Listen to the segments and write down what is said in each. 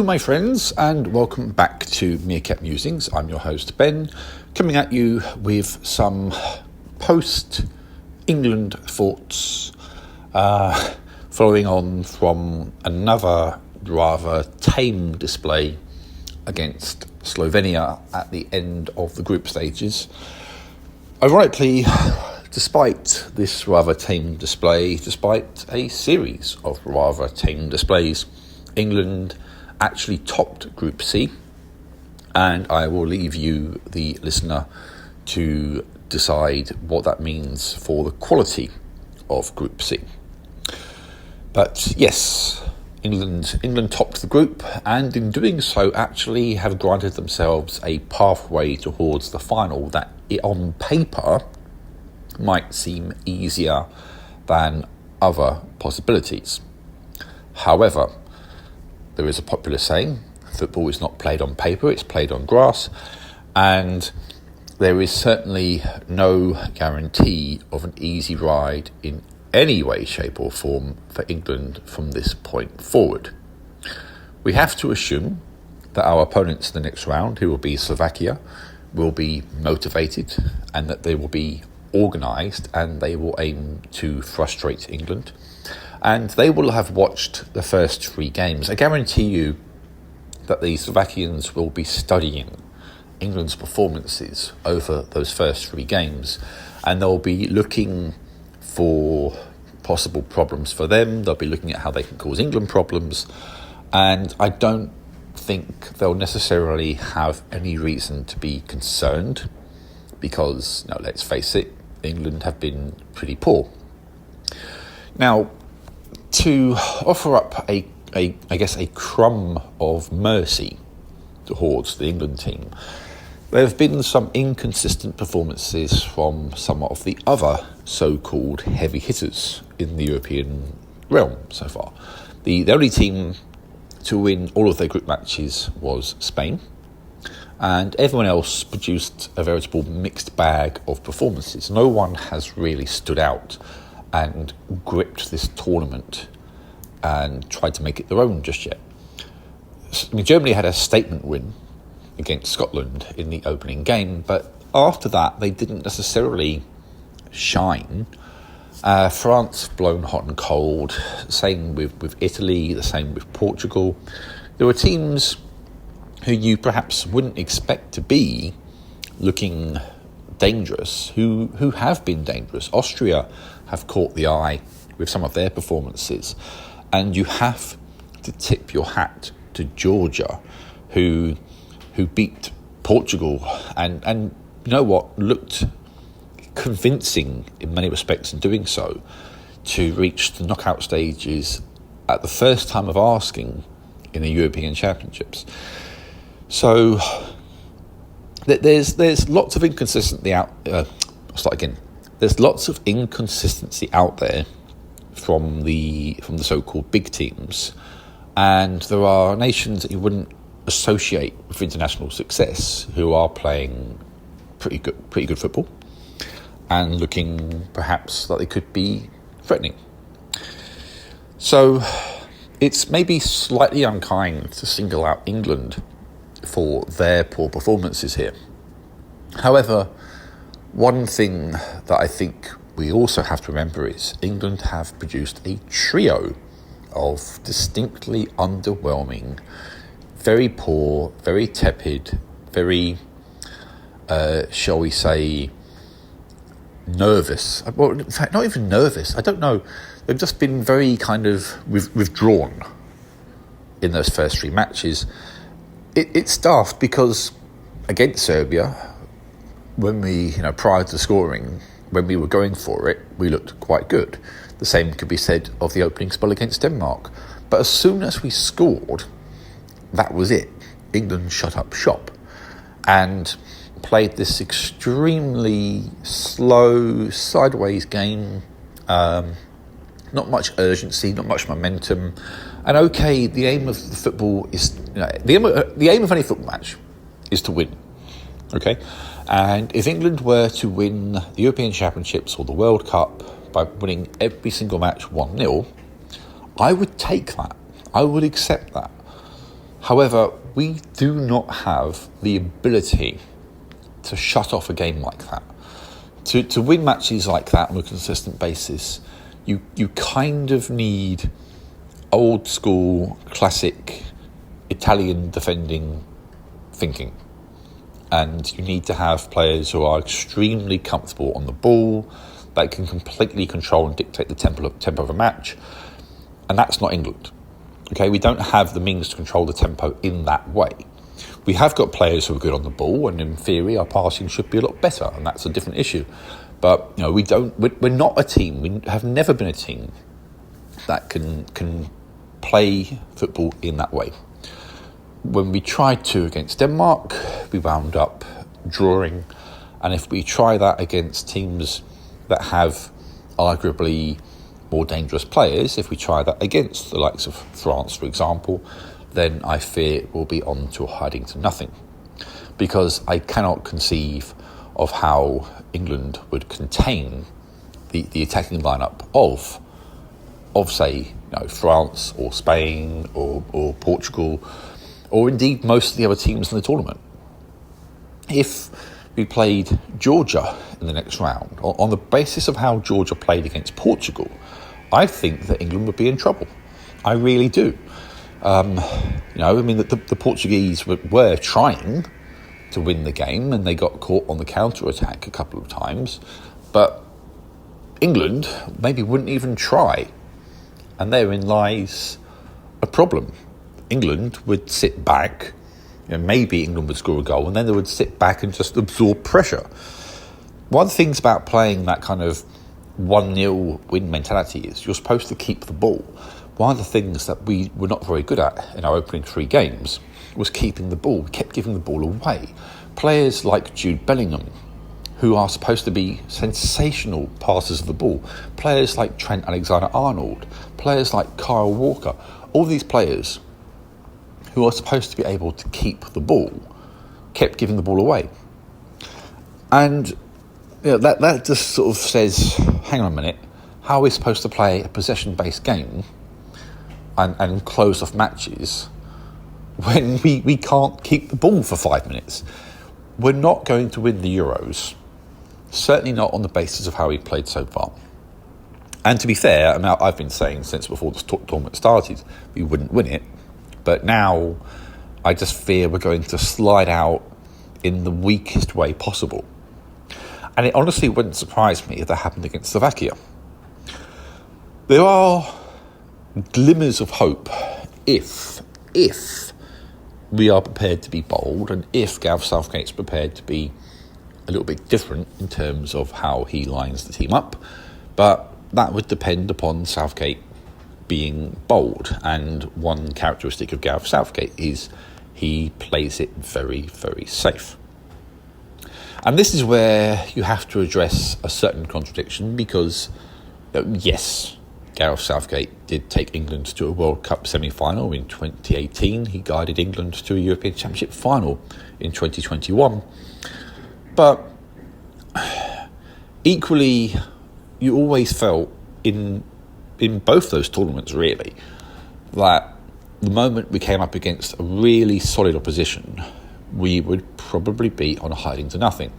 Hello, my friends, and welcome back to Meerkat Musings. I'm your host, Ben, coming at you with some post-England thoughts, following on from another rather tame display against Slovenia at the end of the group stages. Ironically, despite this rather tame display, despite a series of rather tame displays, England actually topped Group C, and I will leave you, the listener, to decide what that means for the quality of Group C. But yes, England topped the group, and in doing so actually have granted themselves a pathway towards the final that on paper might seem easier than other possibilities. However, there is a popular saying, football is not played on paper, it's played on grass, and there is certainly no guarantee of an easy ride in any way, shape or form for England from this point forward. We have to assume that our opponents in the next round, who will be Slovakia, will be motivated and that they will be organised and they will aim to frustrate England. And they will have watched the first three games. I guarantee you that the Slovakians will be studying England's performances over those first three games, and they'll be looking for possible problems for them. They'll be looking at how they can cause England problems, and I don't think they'll necessarily have any reason to be concerned because, now let's face it, England have been pretty poor. Now, to offer up a crumb of mercy towards the England team, there have been some inconsistent performances from some of the other so-called heavy hitters in the European realm so far. The only team to win all of their group matches was Spain, and everyone else produced a veritable mixed bag of performances. No one has really stood out and gripped this tournament and tried to make it their own just yet. I mean, Germany had a statement win against Scotland in the opening game, but after that they didn't necessarily shine. France blown hot and cold, same with Italy, the same with Portugal. There were teams who you perhaps wouldn't expect to be looking dangerous, who have been dangerous. Austria have caught the eye with some of their performances, and you have to tip your hat to Georgia, who beat Portugal and you know what, looked convincing in many respects in doing so to reach the knockout stages at the first time of asking in the European Championships. So there's lots of inconsistency out. There's lots of inconsistency out there from the so-called big teams, and there are nations that you wouldn't associate with international success who are playing pretty good football and looking perhaps like they could be threatening. So it's maybe slightly unkind to single out England for their poor performances here. However, one thing that I think we also have to remember is England have produced a trio of distinctly underwhelming, very poor, very tepid, very, shall we say, nervous. Well, in fact, not even nervous. I don't know. They've just been very kind of withdrawn in those first three matches. It's daft because against Serbia, when we, prior to scoring, when we were going for it, we looked quite good. The same could be said of the opening spell against Denmark. But as soon as we scored, that was it. England shut up shop and played this extremely slow, sideways game. Not much urgency, not much momentum. And okay, the aim of the football is, the aim of any football match is to win. Okay? And if England were to win the European Championships or the World Cup by winning every single match 1-0, I would take that. I would accept that. However, we do not have the ability to shut off a game like that. To win matches like that on a consistent basis, you kind of need old school, classic Italian defending thinking. And you need to have players who are extremely comfortable on the ball, that can completely control and dictate the tempo of a match. And that's not England. Okay, we don't have the means to control the tempo in that way. We have got players who are good on the ball, and in theory, our passing should be a lot better, and that's a different issue. But we're not a team. We have never been a team that can play football in that way. When we tried to against Denmark, we wound up drawing, and if we try that against teams that have arguably more dangerous players, if we try that against the likes of France, for example, then I fear we'll be on to hiding to nothing. Because I cannot conceive of how England would contain the attacking lineup of say, France or Spain or Portugal, or indeed most of the other teams in the tournament. If we played Georgia in the next round, on the basis of how Georgia played against Portugal, I think that England would be in trouble. I really do. The Portuguese were trying to win the game, and they got caught on the counter-attack a couple of times, but England maybe wouldn't even try, and therein lies a problem. England would sit back, maybe England would score a goal, and then they would sit back and just absorb pressure. One of the things about playing that kind of 1-0 win mentality is you're supposed to keep the ball. One of the things that we were not very good at in our opening 3 games was keeping the ball. We kept giving the ball away. Players like Jude Bellingham, who are supposed to be sensational passers of the ball, players like Trent Alexander-Arnold, players like Kyle Walker, all these players who are supposed to be able to keep the ball, kept giving the ball away. And that just sort of says, hang on a minute, how are we supposed to play a possession-based game and close off matches when we can't keep the ball for 5 minutes? We're not going to win the Euros, certainly not on the basis of how we played so far. And to be fair, I've been saying since before the tournament started, we wouldn't win it. But now I just fear we're going to slide out in the weakest way possible. And it honestly wouldn't surprise me if that happened against Slovakia. There are glimmers of hope if we are prepared to be bold, and if Gareth Southgate's prepared to be a little bit different in terms of how he lines the team up. But that would depend upon Southgate being bold, and one characteristic of Gareth Southgate is he plays it very, very safe. And this is where you have to address a certain contradiction, because yes, Gareth Southgate did take England to a World Cup semi-final in 2018. He guided England to a European Championship final in 2021. But equally, you always felt in both those tournaments, really, that the moment we came up against a really solid opposition, we would probably be on a hiding to nothing.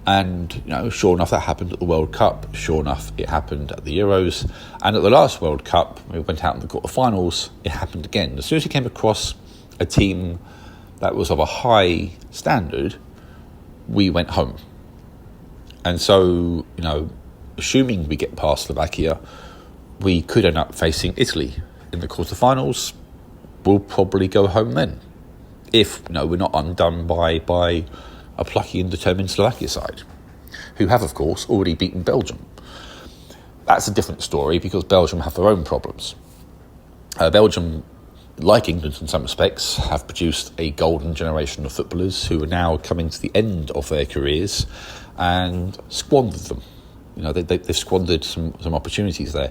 And, sure enough, that happened at the World Cup. Sure enough, it happened at the Euros. And at the last World Cup, we went out in the quarterfinals, it happened again. As soon as we came across a team that was of a high standard, we went home. And so, assuming we get past Slovakia, we could end up facing Italy in the quarterfinals. We'll probably go home then, if we're not undone by a plucky and determined Slovakia side, who have, of course, already beaten Belgium. That's a different story, because Belgium have their own problems. Belgium, like England in some respects, have produced a golden generation of footballers who are now coming to the end of their careers and squandered them. They've squandered some opportunities there.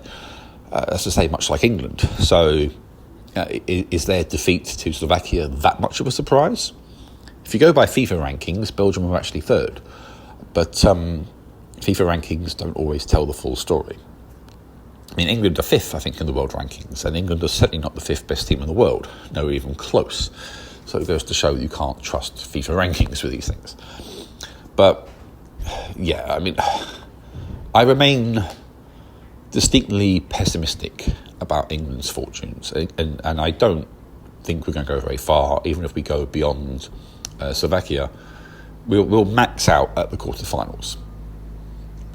As I say, much like England. So is their defeat to Slovakia that much of a surprise? If you go by FIFA rankings, Belgium are actually third. But FIFA rankings don't always tell the full story. mean, England are fifth, I think, in the world rankings, and England are certainly not the fifth best team in the world, no, even close. So it goes to show you can't trust FIFA rankings with these things. But, yeah, I mean, I remain distinctly pessimistic about England's fortunes, and I don't think we're going to go very far, even if we go beyond Slovakia. We'll max out at the quarterfinals.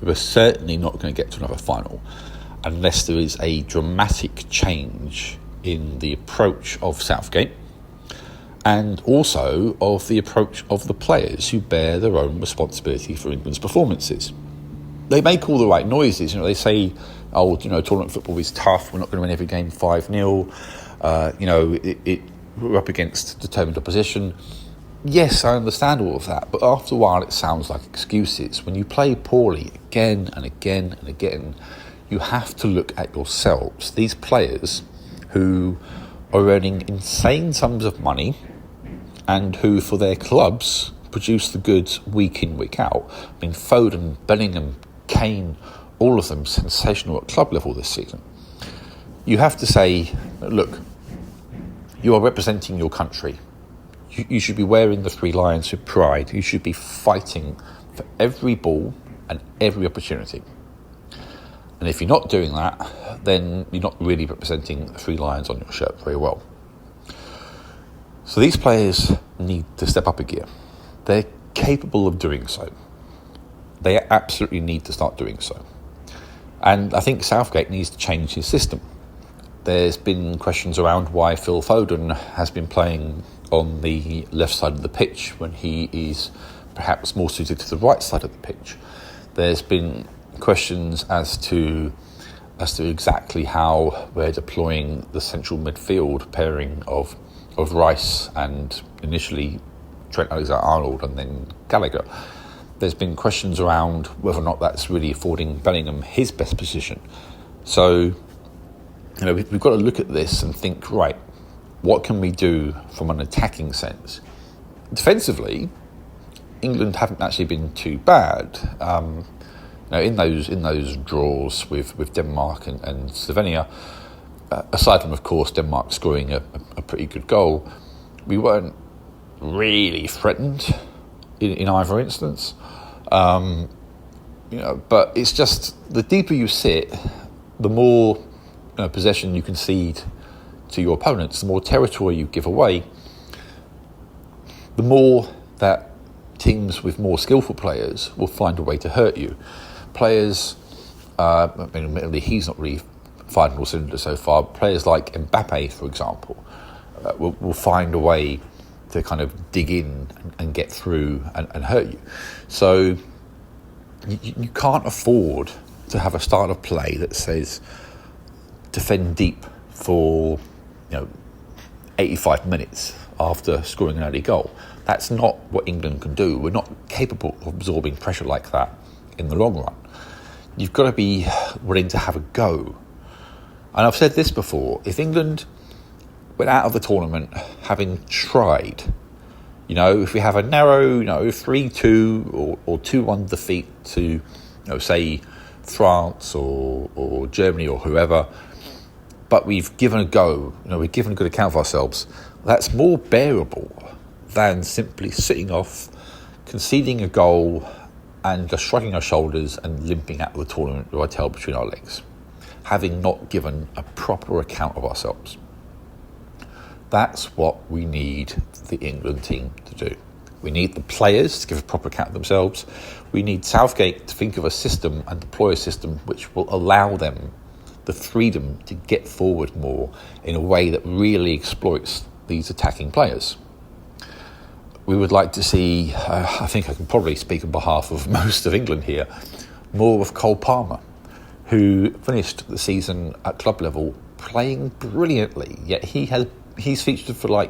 We're certainly not going to get to another final unless there is a dramatic change in the approach of Southgate and also of the approach of the players who bear their own responsibility for England's performances. They make all the right noises. They say, tournament football is tough, we're not going to win every game 5-0. We're up against determined opposition. Yes, I understand all of that, but after a while it sounds like excuses. When you play poorly again and again and again, you have to look at yourselves. These players who are earning insane sums of money and who, for their clubs, produce the goods week in, week out. I mean, Foden, Bellingham, Kane, all of them sensational at club level this season. You have to say, look, you are representing your country. You should be wearing the three lions with pride. You should be fighting for every ball and every opportunity. And if you're not doing that, then you're not really representing the three lions on your shirt very well. So these players need to step up a gear. They're capable of doing so. They absolutely need to start doing so. And I think Southgate needs to change his system. There's been questions around why Phil Foden has been playing on the left side of the pitch when he is perhaps more suited to the right side of the pitch. There's been questions as to exactly how we're deploying the central midfield pairing of Rice and initially Trent Alexander-Arnold and then Gallagher. There's been questions around whether or not that's really affording Bellingham his best position. So, we've got to look at this and think, right, what can we do from an attacking sense? Defensively, England haven't actually been too bad. In those draws with Denmark and Slovenia, aside from, of course, Denmark scoring a pretty good goal, we weren't really threatened in either instance. But it's just the deeper you sit, the more possession you concede to your opponents, the more territory you give away, the more that teams with more skillful players will find a way to hurt you. Players, admittedly, he's not really fired all cylinders so far. Players like Mbappe, for example, will find a way to kind of dig in and get through and hurt you. So you can't afford to have a style of play that says defend deep for 85 minutes after scoring an early goal. That's not what England can do. We're not capable of absorbing pressure like that in the long run. You've got to be willing to have a go. And I've said this before, if England went out of the tournament having tried, if we have a narrow, 3-2 or 2-1 defeat to, say, France or Germany or whoever, but we've given a go, we've given a good account of ourselves, that's more bearable than simply sitting off, conceding a goal and just shrugging our shoulders and limping out of the tournament with our tail between our legs, having not given a proper account of ourselves. That's what we need the England team to do. We need the players to give a proper account of themselves. We need Southgate to think of a system and deploy a system which will allow them the freedom to get forward more in a way that really exploits these attacking players. We would like to see, I think I can probably speak on behalf of most of England here, more of Cole Palmer, who finished the season at club level playing brilliantly, yet he's featured for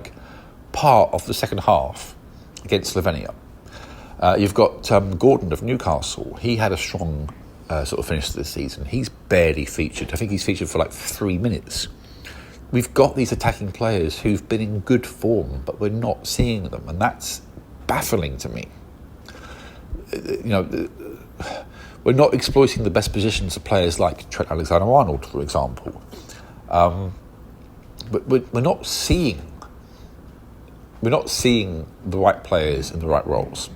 part of the second half against Slovenia. You've got Gordon of Newcastle. He had a strong sort of finish to the season. He's barely featured. I think he's featured for 3 minutes. We've got these attacking players who've been in good form, but we're not seeing them, and that's baffling to me. We're not exploiting the best positions of players like Trent Alexander-Arnold, for example. But we're not seeing the right players in the right roles.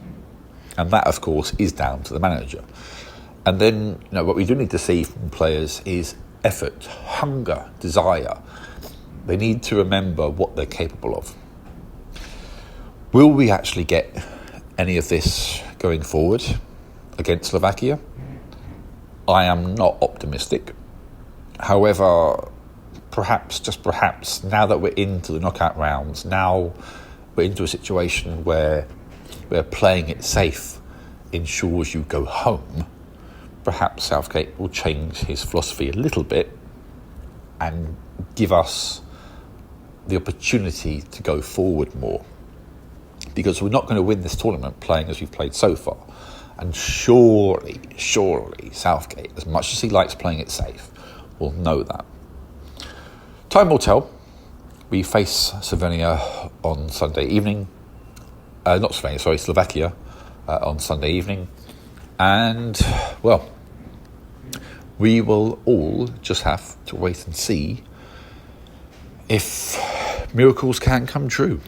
And that, of course, is down to the manager. And then, what we do need to see from players is effort, hunger, desire. They need to remember what they're capable of. Will we actually get any of this going forward against Slovakia? I am not optimistic. However, perhaps, now that we're into the knockout rounds, now we're into a situation where playing it safe ensures you go home, perhaps Southgate will change his philosophy a little bit and give us the opportunity to go forward more. Because we're not going to win this tournament playing as we've played so far. And surely, Southgate, as much as he likes playing it safe, will know that. Time will tell. We face Slovenia on Sunday evening. Slovakia on Sunday evening. And, well, we will all just have to wait and see if miracles can come true.